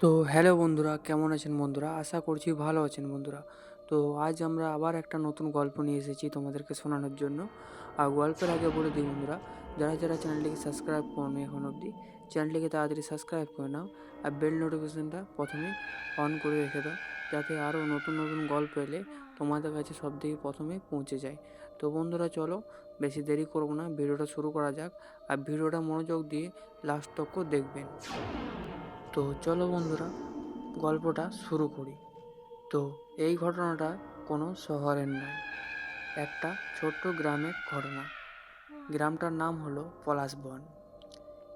তো হ্যালো বন্ধুরা, কেমন আছেন বন্ধুরা? আশা করছি ভালো আছেন বন্ধুরা। তো আজ আমরা আবার একটা নতুন গল্প নিয়ে এসেছি তোমাদেরকে শোনানোর জন্য। আর গল্পের আগে বলে দিই বন্ধুরা, যারা যারা চ্যানেলটিকে সাবস্ক্রাইব করোনি এখন অবধি, চ্যানেলটিকে তাড়াতাড়ি সাবস্ক্রাইব করে নাও আর বেল নোটিফিকেশনটা প্রথমেই অন করে রেখে দাও, যাতে আরও নতুন নতুন গল্প এলে তোমাদের কাছে সবথেকে প্রথমে পৌঁছে যায়। তো বন্ধুরা চলো, বেশি দেরি করবো না, ভিডিওটা শুরু করা যাক। আর ভিডিওটা মনোযোগ দিয়ে লাস্ট তক দেখবেন। তো চলো বন্ধুরা, গল্পটা শুরু করি। তো এই ঘটনাটা কোনো শহরের নয়, একটা ছোট্ট গ্রামের ঘটনা। গ্রামটার নাম হলো পলাশবন।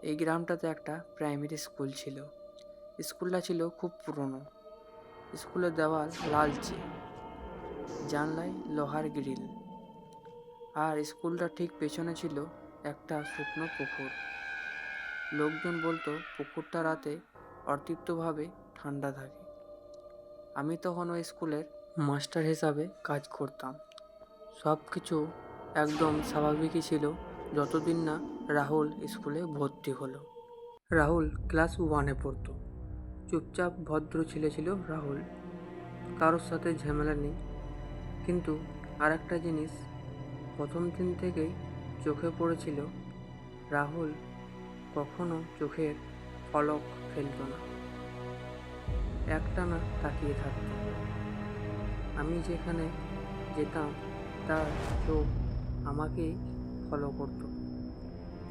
এই গ্রামটাতে একটা প্রাইমারি স্কুল ছিল। স্কুলটা ছিল খুব পুরনো। স্কুলের দেওয়াল লালচে, জানলায় লোহার গ্রিল, আর স্কুলটার ঠিক পেছনে ছিল একটা শুকনো পুকুর। লোকজন বলতো পুকুরটা রাতে অতৃপ্তভাবে ঠান্ডা থাকে। আমি তখন ওই স্কুলের মাস্টার হিসাবে কাজ করতাম। সব কিছু একদম স্বাভাবিকই ছিল, যতদিন না রাহুল স্কুলে ভর্তি হলো। রাহুল ক্লাস 1-এ পড়তো। চুপচাপ ভদ্র ছেলে ছিল রাহুল, কারোর সাথে ঝামেলা নেই। কিন্তু আর একটা জিনিস প্রথম দিন থেকেই চোখে পড়েছিল, রাহুল কখনো চোখের পলক ফেলত না, একটানা তাকিয়ে থাকত। আমি যেখানে যেতাম তার চোখ আমাকেই ফলো করত।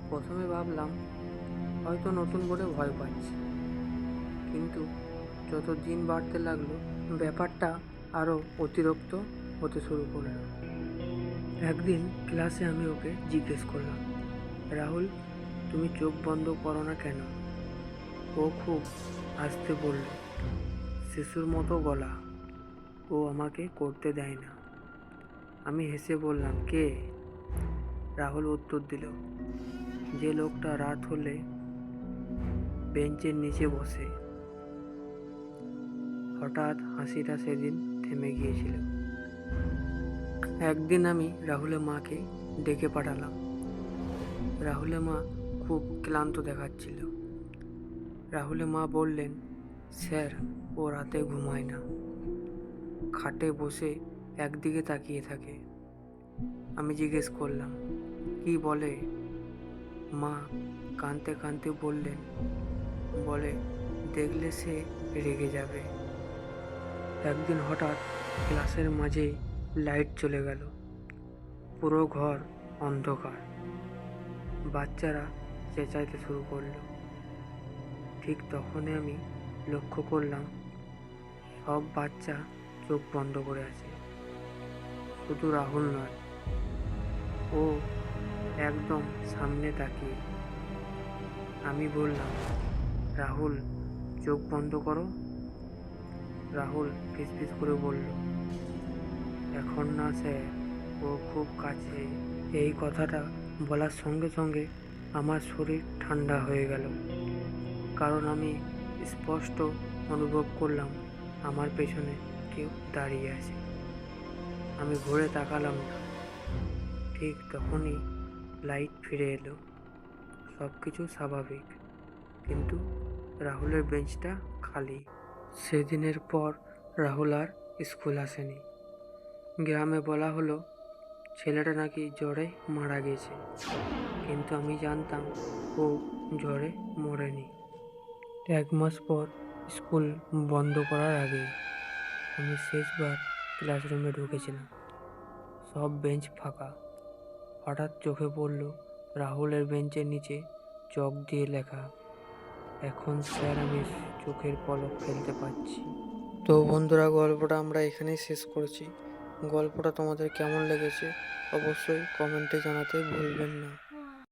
প্রথমে ভাবলাম হয়তো নতুন বলে ভয় পাচ্ছে, কিন্তু যত দিন বাড়তে লাগলো ব্যাপারটা আরও অতিরিক্ত হতে শুরু করলো। একদিন ক্লাসে আমি ওকে জিজ্ঞেস করলাম, রাহুল, তুমি চোখ বন্ধ করো না কেন? ও খুব আস্তে বলল, শিশুর মতো গলা, ও আমাকে করতে দেয় না। আমি হেসে বললাম, কে? রাহুল উত্তর দিল, যে লোকটা রাত হলে বেঞ্চের নিচে বসে। হঠাৎ হাসিটা সেদিন থেমে গিয়েছিল। একদিন আমি রাহুলের মাকে ডেকে পাঠালাম। রাহুলের মা খুব ক্লান্ত দেখাচ্ছিল। রাহুলের মা বললেন, স্যার, ও রাতে ঘুমায় না, খাটে বসে একদিকে তাকিয়ে থাকে। আমি জিজ্ঞেস করলাম, কি বলে? মা কাঁদতে কাঁদতে বললেন, বলে দেখলে সে রেগে যাবে। একদিন হঠাৎ ক্লাসের মাঝে লাইট চলে গেল, পুরো ঘর অন্ধকার। বাচ্চারা চেঁচাইতে শুরু করলো। ঠিক তখনই আমি লক্ষ্য করলাম সব বাচ্চা চোখ বন্ধ করে আছে, শুধু রাহুল নয়। ও একদম সামনে তাকিয়ে। আমি বললাম, রাহুল, চোখ বন্ধ করো। রাহুল ফিসফিস করে বলল, এখন না স্যার, ও খুব কাছে। এই কথাটা বলার সঙ্গে সঙ্গে আমার শরীর ঠান্ডা হয়ে গেল, কারণ আমি স্পষ্ট অনুভব করলাম আমার পেছনে কেউ দাঁড়িয়ে আছে। আমি ঘুরে তাকালাম না। ঠিক তখনই লাইট ফিরে এলো, সব কিছু স্বাভাবিক, কিন্তু রাহুলের বেঞ্চটা খালি। সেদিনের পর রাহুল আর স্কুল আসেনি। গ্রামে বলা হলো ছেলেটা নাকি জ্বরে মারা গেছে, কিন্তু আমি জানতাম ও জ্বরে মরেনি। 1 মাস পর স্কুল বন্ধ করার আগে আমি শেষবার ক্লাসরুমে ঢুকেছিলাম। সব বেঞ্চ ফাঁকা। হঠাৎ চোখে পড়ল রাহুলের বেঞ্চের নিচে চক দিয়ে লেখা, এখন স্যার আমি চোখের পলক ফেলতে পারছি। তো বন্ধুরা, গল্পটা আমরা এখানেই শেষ করেছি। গল্পটা তোমাদের কেমন লেগেছে অবশ্যই কমেন্টে জানাতে ভুলবেন না।